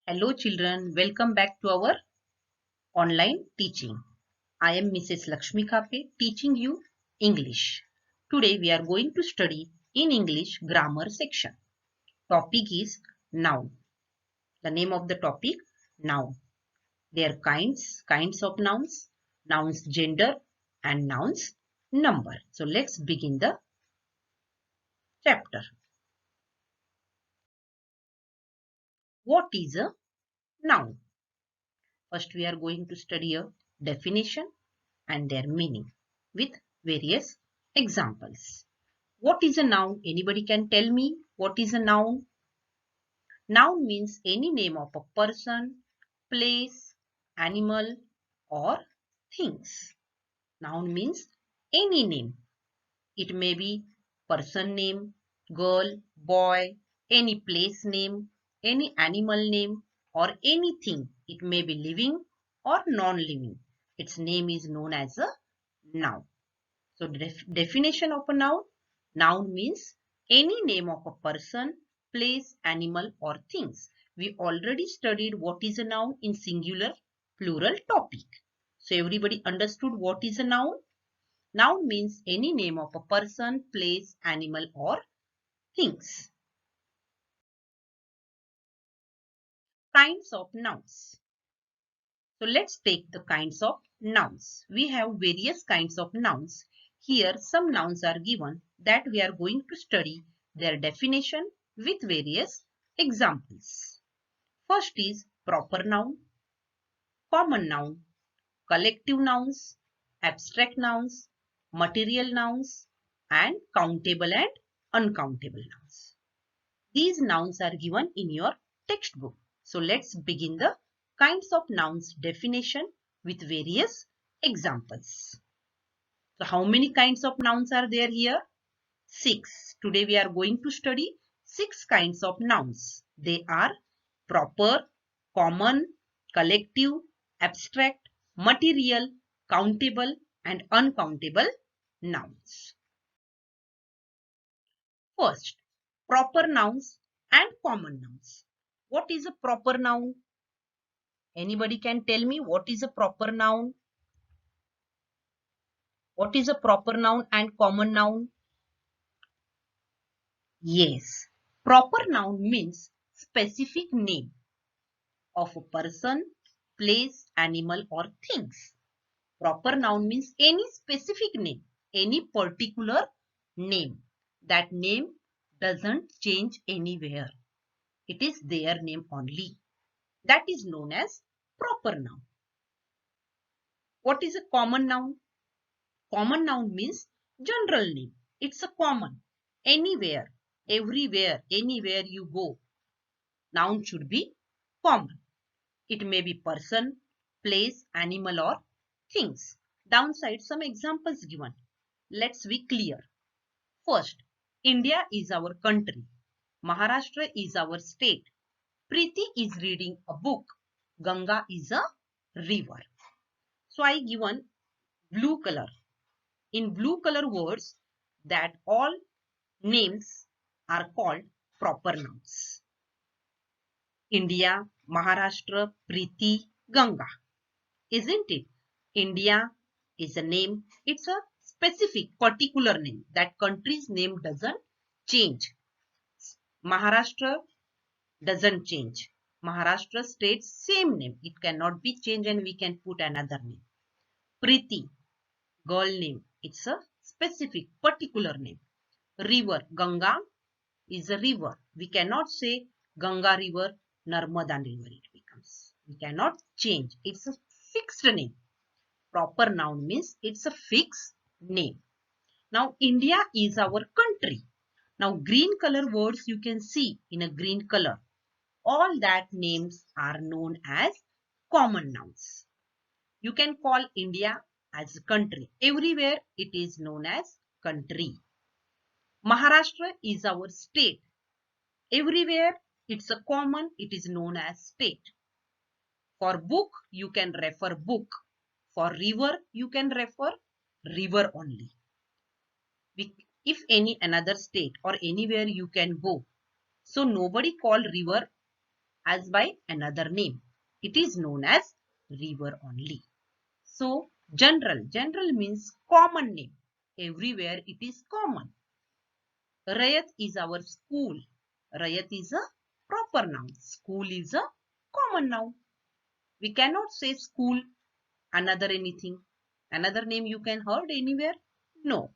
Hello children, welcome back to our online teaching. I am Mrs. Lakshmi Khape teaching you English. Today we are going to study in English grammar section. Topic is noun. The name of the topic noun. Their kinds of nouns, nouns gender and nouns number. So let's begin the chapter. What is a noun? First we are going to study a definition and their meaning with various examples. What is a noun? Anybody can tell me what is a noun? Noun means any name of a person, place, animal or things. Noun means any name. It may be person name, girl, boy, any place name, any animal name or anything. It may be living or non-living. Its name is known as a noun. So definition of a noun. Noun means any name of a person, place, animal or things. We already studied what is a noun in singular plural topic. So everybody understood what is a noun? Noun means any name of a person, place, animal or things. Kinds of nouns. So let's take the kinds of nouns. We have various kinds of nouns. Here some nouns are given that we are going to study their definition with various examples. First is proper noun, common noun, collective nouns, abstract nouns, material nouns, and countable and uncountable nouns. These nouns are given in your textbook. So let's begin the kinds of nouns definition with various examples. So how many kinds of nouns are there here? 6. Today we are going to study 6 kinds of nouns. They are proper, common, collective, abstract, material, countable and uncountable nouns. First, proper nouns and common nouns. What is a proper noun? Anybody can tell me what is a proper noun? What is a proper noun and common noun? Yes, proper noun means specific name of a person, place, animal or things. Proper noun means any specific name, any particular name. That name doesn't change anywhere. It is their name only. That is known as proper noun. What is a common noun? Common noun means general name. It's a common. Anywhere, everywhere, anywhere you go. Noun should be common. It may be person, place, animal or things. Downside, some examples given. Let's be clear. First, India is our country. Maharashtra is our state. Preeti is reading a book. Ganga is a river. So I given blue color. In blue color words, that all names are called proper nouns. India, Maharashtra, Preeti, Ganga. Isn't it? India is a name. It's a specific, particular name. That country's name doesn't change. Maharashtra doesn't change. Maharashtra states same name. It cannot be changed and we can put another name. Preeti, girl name. It's a specific, particular name. River, Ganga is a river. We cannot say Ganga river, Narmada river it becomes. We cannot change. It's a fixed name. Proper noun means it's a fixed name. Now India is our country. Now green color words you can see in a green color. All that names are known as common nouns. You can call India as a country. Everywhere it is known as country. Maharashtra is our state. Everywhere it's a common, it is known as state. For book, you can refer book. For river, you can refer river only. If any another state or anywhere you can go. So nobody call river as by another name. It is known as river only. So general means common name. Everywhere it is common. Rayat is our school. Rayat is a proper noun. School is a common noun. We cannot say school another anything. Another name you can heard anywhere? No.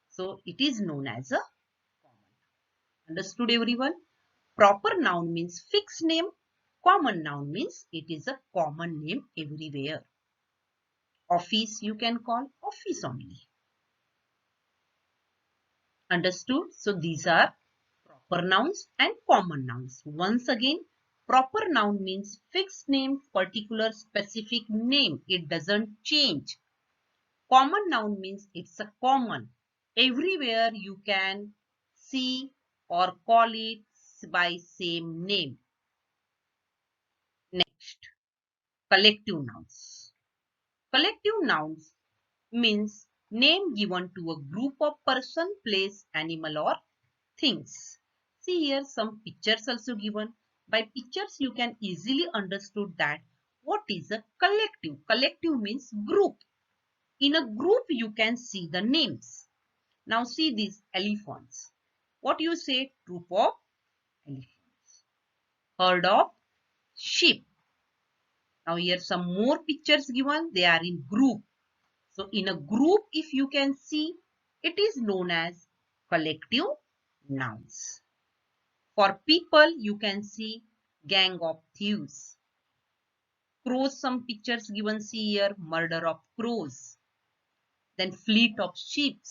So it is known as a common. Understood everyone? Proper noun means fixed name. Common noun means it is a common name everywhere. Office you can call office only. Understood? So these are proper nouns and common nouns. Once again, proper noun means fixed name, particular specific name. It doesn't change. Common noun means it's a common. Everywhere you can see or call it by same name. Next, collective nouns. Collective nouns means name given to a group of person, place, animal or things. See here some pictures also given. By pictures you can easily understood that what is a collective. Collective means group. In a group you can see the names. Now see these elephants. What you say? Troop of elephants. Herd of sheep. Now here some more pictures given. They are in group. So in a group if you can see, it is known as collective nouns. For people you can see gang of thieves. Crows, some pictures given, see here, murder of crows. Then fleet of sheep,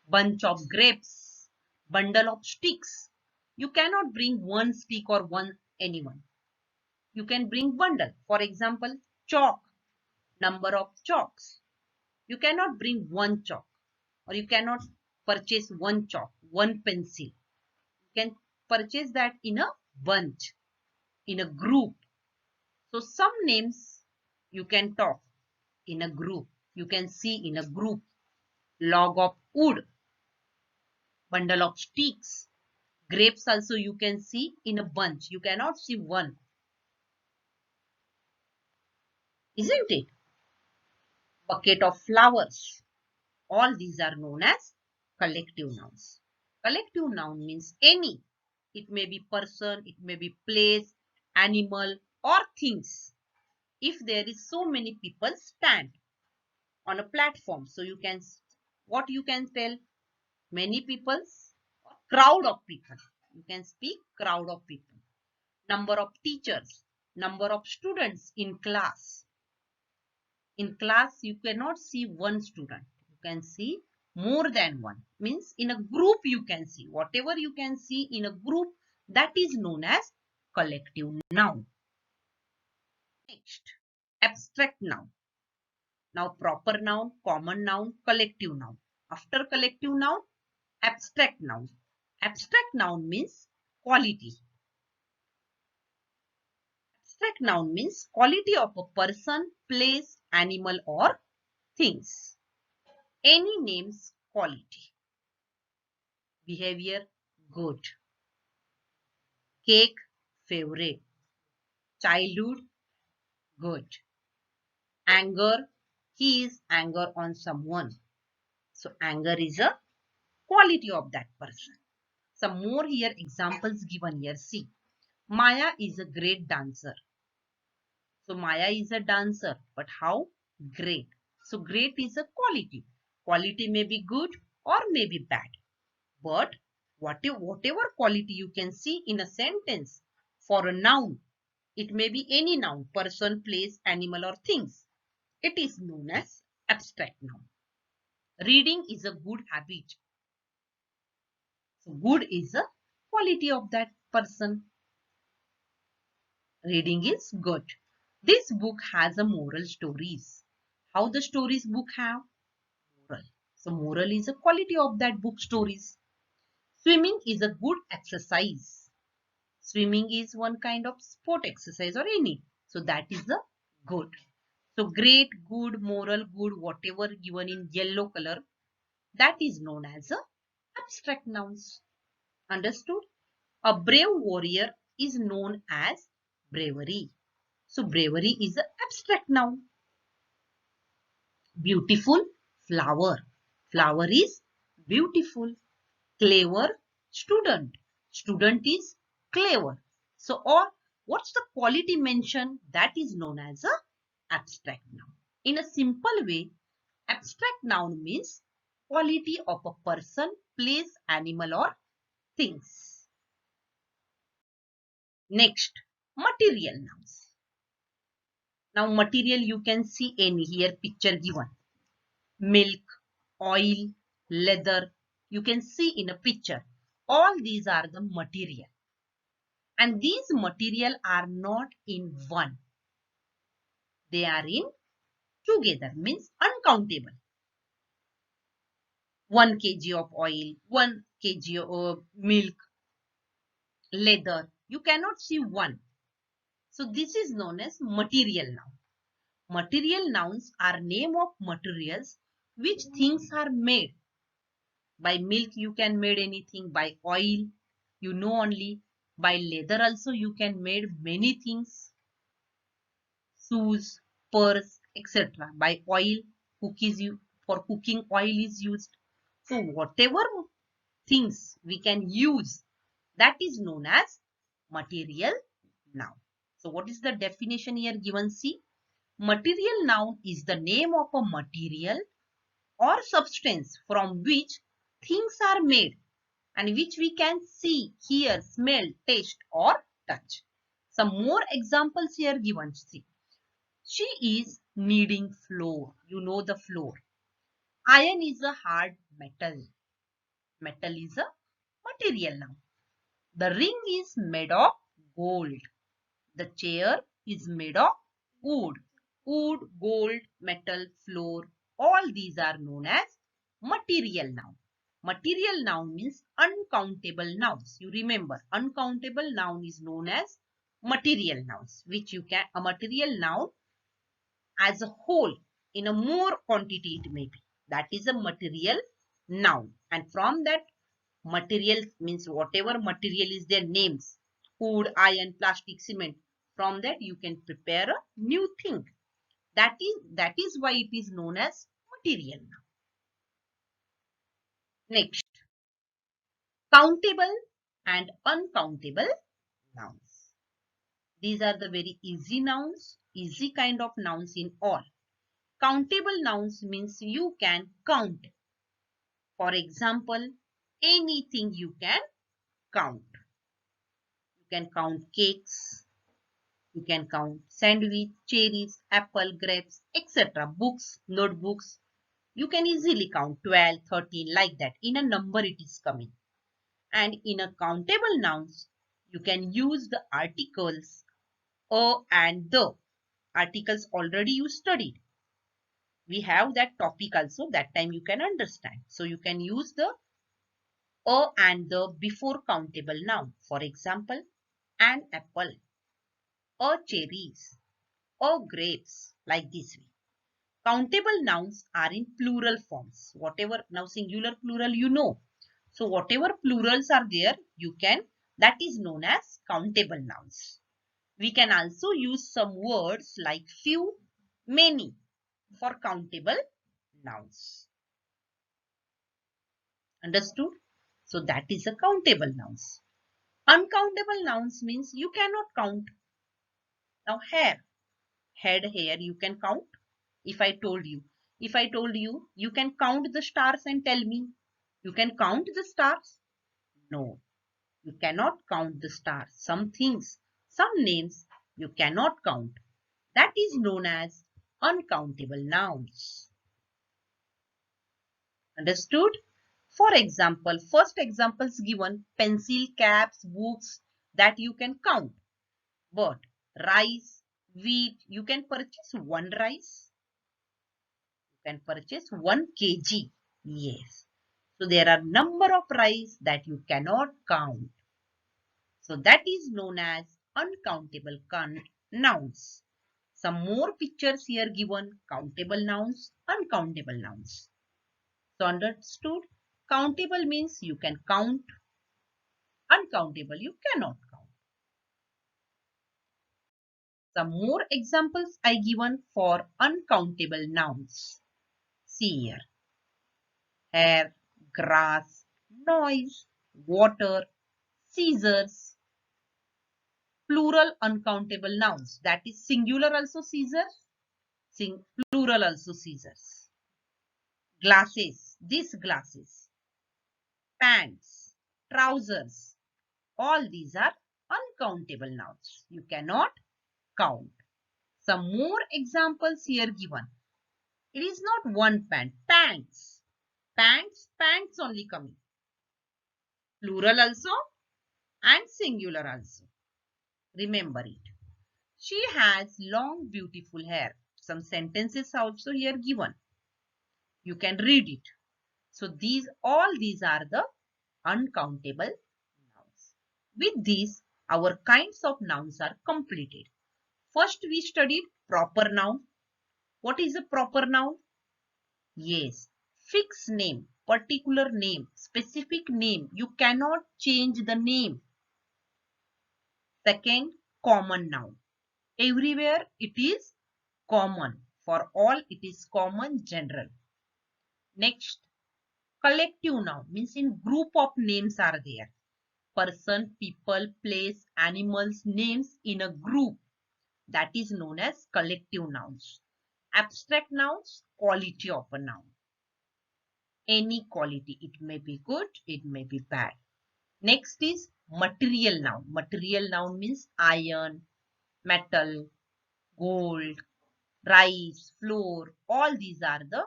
bunch of grapes, bundle of sticks. You cannot bring one stick or one anyone. You can bring bundle. For example, chalk, number of chalks. You cannot bring one chalk or you cannot purchase one chalk, one pencil. You can purchase that in a bunch, in a group. So some names you can talk in a group. You can see in a group. Log of wood, bundle of sticks. Grapes also you can see in a bunch. You cannot see one. Isn't it? Bucket of flowers. All these are known as collective nouns. Collective noun means any. It may be person, it may be place, animal or things. If there is so many people stand on a platform, so you can, what you can tell? Many people, crowd of people. You can speak crowd of people. Number of teachers, number of students in class. In class, you cannot see one student. You can see more than one. Means in a group you can see. Whatever you can see in a group, that is known as collective noun. Next, abstract noun. Now proper noun, common noun, collective noun. After collective noun, abstract noun. Abstract noun means quality. Abstract noun means quality of a person, place, animal or things. Any name's quality. Behavior, good. Cake, favorite. Childhood, good. Anger, he is anger on someone. So anger is a quality of that person. Some more here examples given here. See, Maya is a great dancer. So Maya is a dancer, but how? Great. So great is a quality. Quality may be good or may be bad. But whatever quality you can see in a sentence for a noun, it may be any noun, person, place, animal or things. It is known as abstract noun. Reading is a good habit. So good is a quality of that person. Reading is good. This book has a moral stories. How the stories book have? Moral. So moral is a quality of that book stories. Swimming is a good exercise. Swimming is one kind of sport exercise or any. So that is the good. So great, good, moral, good, whatever given in yellow color, that is known as a abstract nouns. Understood? A brave warrior is known as bravery. So bravery is an abstract noun. Beautiful flower. Flower is beautiful. Clever student. Student is clever. So or what's the quality mentioned? That is known as a abstract noun. In a simple way, abstract noun means quality of a person, place, animal or things. Next, material nouns. Now material you can see any here picture given. Milk, oil, leather. You can see in a picture. All these are the material. And these material are not in one. They are in together, means uncountable. 1 kg of oil, 1 kg of milk, leather. You cannot see one. So this is known as material noun. Material nouns are name of materials which things are made. By milk you can made anything, by oil you know only, by leather also you can made many things, shoes, purse, etc. By oil, cookies for cooking oil is used. So whatever things we can use, that is known as material noun. So what is the definition here given? See, material noun is the name of a material or substance from which things are made and which we can see, hear, smell, taste or touch. Some more examples here given. See, she is kneading flour. You know the flour. Iron is a hard metal. Metal is a material noun. The ring is made of gold. The chair is made of wood. Wood, gold, metal, flour, all these are known as material noun. Material noun means uncountable nouns. You remember, uncountable noun is known as material nouns, which you can, a material noun as a whole in a more quantity it may be. That is a material noun. And from that material means whatever material is their names, wood, iron, plastic, cement. From that you can prepare a new thing. That is why it is known as material noun. Next, countable and uncountable nouns. These are the very easy nouns, easy kind of nouns in all. Countable nouns means you can count. For example, anything you can count. You can count cakes, you can count sandwich, cherries, apple, grapes, etc. Books, notebooks. You can easily count 12, 13 like that. In a number it is coming. And in a countable nouns, you can use the articles a and the. Articles already you studied. We have that topic also, that time you can understand. So you can use the a and the before countable noun. For example, an apple, a cherries, a grapes, like this way. Countable nouns are in plural forms. Whatever, now singular, plural, you know. So whatever plurals are there, you can, that is known as countable nouns. We can also use some words like few, many for countable nouns. Understood? So that is a countable nouns. Uncountable nouns means you cannot count. Now hair, head, hair, you can count. If I told you, you can count the stars and tell me, you can count the stars? No, you cannot count the stars. Some things, some names you cannot count. That is known as uncountable nouns. Understood? For example, first examples given, pencil, caps, books, that you can count. But rice, wheat, you can purchase one rice. You can purchase 1 kg. Yes. So there are number of rice that you cannot count. So that is known as uncountable nouns. Some more pictures here given, countable nouns, uncountable nouns. So understood? Countable means you can count. Uncountable you cannot count. Some more examples I given for uncountable nouns. See here. Hair, grass, noise, water, scissors. Plural uncountable nouns. That is singular also scissors. Plural also scissors. Glasses. These glasses. Pants. Trousers. All these are uncountable nouns. You cannot count. Some more examples here given. It is not one pant. Pants. Pants. Pants only coming. Plural also and singular also. Remember it. She has long beautiful hair. Some sentences also here given. You can read it. So all these are the uncountable nouns. With these, our kinds of nouns are completed. First we studied proper noun. What is a proper noun? Yes, fixed name, particular name, specific name. You cannot change the name. Second, common noun. Everywhere it is common. For all it is common, general. Next, collective noun means in group of names are there. Person, people, place, animals, names in a group. That is known as collective nouns. Abstract nouns, quality of a noun. Any quality. It may be good, it may be bad. Next is material noun. Material noun means iron, metal, gold, rice, flour. All these are the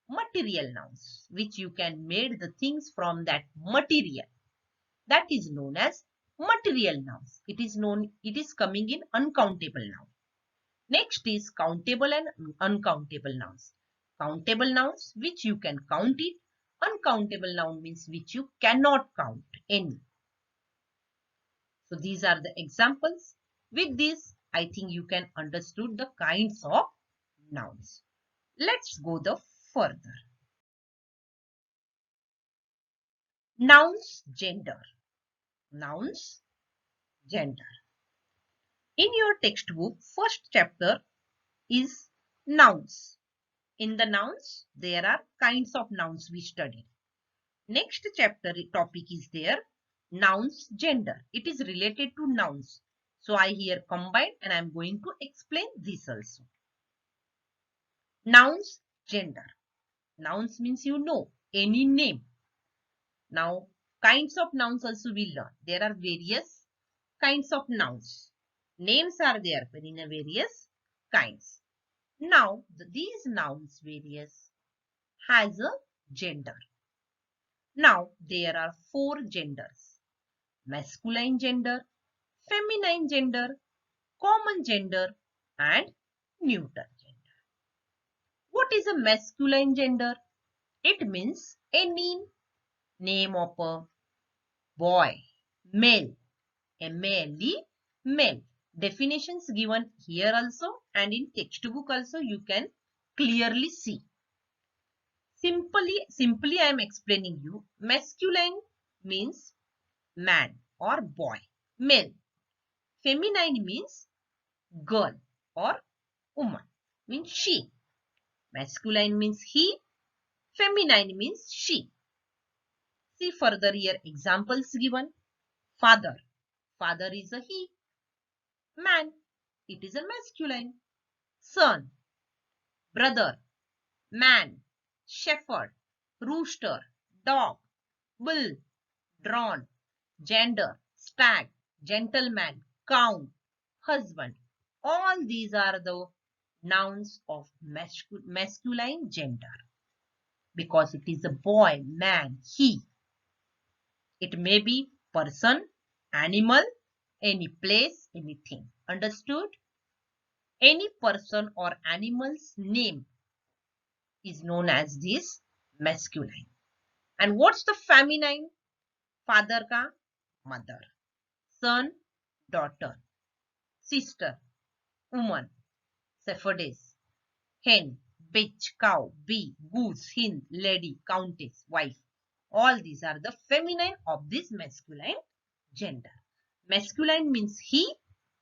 material nouns which you can make the things from that material. That is known as material nouns. It is coming in uncountable noun. Next is countable and uncountable nouns. Countable nouns which you can count it. Uncountable noun means which you cannot count any. So these are the examples. With this, I think you can understood the kinds of nouns. Let's go the further. Nouns, gender. Nouns, gender. In your textbook, first chapter is nouns. In the nouns, there are kinds of nouns we studied. Next chapter topic is there, nouns, gender. It is related to nouns. So I here combined and I am going to explain this also. Nouns, gender. Nouns means you know, any name. Now, kinds of nouns also we learn. There are various kinds of nouns. Names are there in a various kinds. Now, these nouns various has a gender. Now, there are 4 genders. Masculine gender, feminine gender, common gender and neuter gender. What is a masculine gender? It means any name of a boy, male, M-A-L-E, male. Definitions given here also and in textbook also you can clearly see. Simply I am explaining you. Masculine means man or boy, male. Feminine means girl or woman, means she. Masculine means he, feminine means she. See further here examples given. Father. Father is a he. Man. It is a masculine. Son. Brother. Man. Shepherd. Rooster. Dog. Bull. Drawn. Gender. Stag. Gentleman. Cow. Husband. All these are the nouns of masculine gender. Because it is a boy, man, he. It may be person, animal, any place, anything. Understood? Any person or animal's name is known as this masculine. And what's the feminine? Father ka mother, son, daughter, sister, woman, shepherdess, hen, bitch, cow, bee, goose, hen, lady, countess, wife. All these are the feminine of this masculine gender. Masculine means he,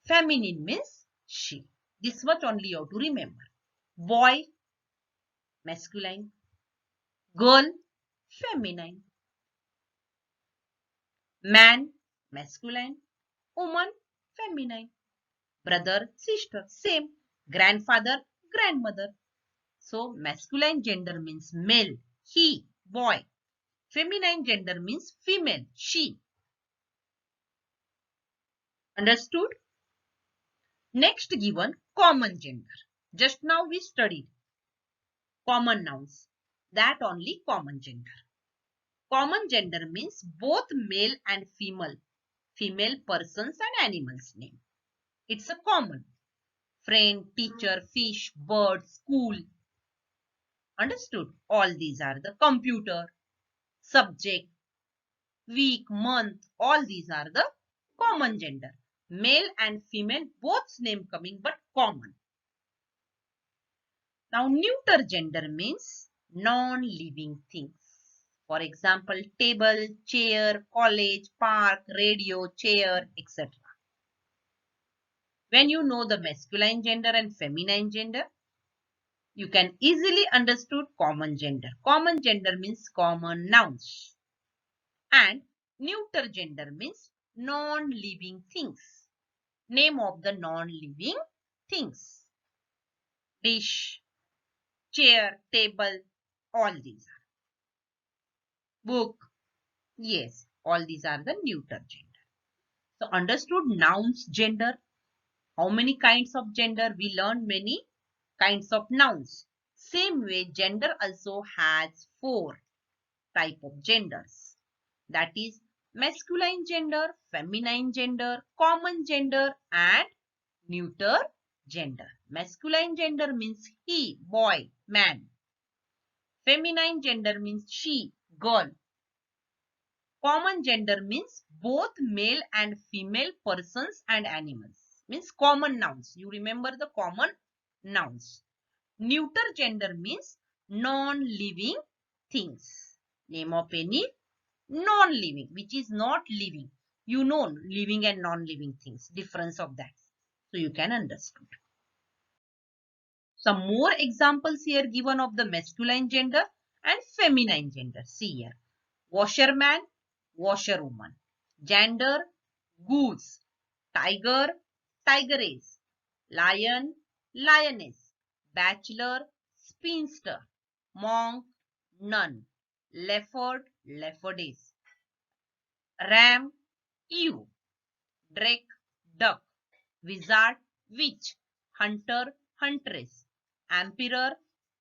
feminine means she. This much only you have to remember. Boy, masculine. Girl, feminine. Man, masculine. Woman, feminine. Brother, sister, same. Grandfather, grandmother. So, masculine gender means male, he, boy. Feminine gender means female, she. Understood? Next given, common gender. Just now we studied common nouns. That only common gender. Common gender means both male and female persons and animals name. It's a common. Friend, teacher, fish, bird, school. Understood? All these are the computer, subject, week, month. All these are the common gender. Male and female, both name coming but common. Now, neuter gender means non-living things. For example, table, chair, college, park, radio, chair, etc. When you know the masculine gender and feminine gender, you can easily understood common gender. Common gender means common nouns. And neuter gender means non-living things. Name of the non-living things. Dish, chair, table, all these are. Book, yes, all these are the neuter gender. So understood nouns gender. How many kinds of gender? We learned many kinds of nouns. Same way, gender also has 4 type of genders. That is masculine gender, feminine gender, common gender and neuter gender. Masculine gender means he, boy, man. Feminine gender means she, girl. Common gender means both male and female persons and animals. Means common nouns. You remember the common nouns. Neuter gender means non-living things. Name of any non-living, which is not living. You know living and non-living things. Difference of that. So you can understand. Some more examples here given of the masculine gender and feminine gender. See here. Washerman, washerwoman. Gander, goose. Tiger, tigress. Lion, lioness. Bachelor, spinster. Monk, nun. Leopard, leopardess. Ram, ewe. Drake, duck. Wizard, witch. Hunter, huntress. Emperor,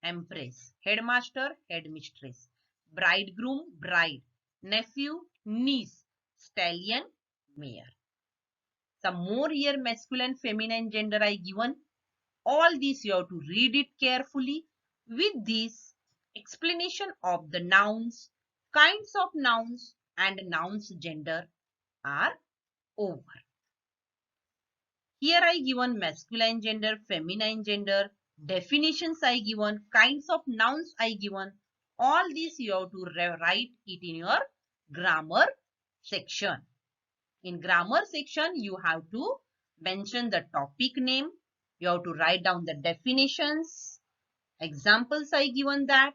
empress. Headmaster, headmistress. Bridegroom, bride. Nephew, niece. Stallion, mare. Some more here masculine, feminine gender I given. All these you have to read it carefully. With this explanation of the nouns, kinds of nouns and nouns gender are over. Here I given masculine gender, feminine gender, definitions I given, kinds of nouns I given. All these you have to write it in your grammar section. In grammar section, you have to mention the topic name. You have to write down the definitions. Examples I given that.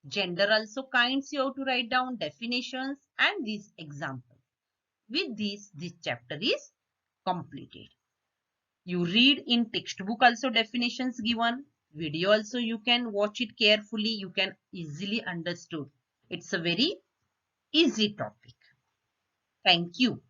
Gender also kinds you have to write down definitions and these examples. With this chapter is completed. You read in textbook also definitions given. Video also you can watch it carefully. You can easily understood. It's a very easy topic. Thank you.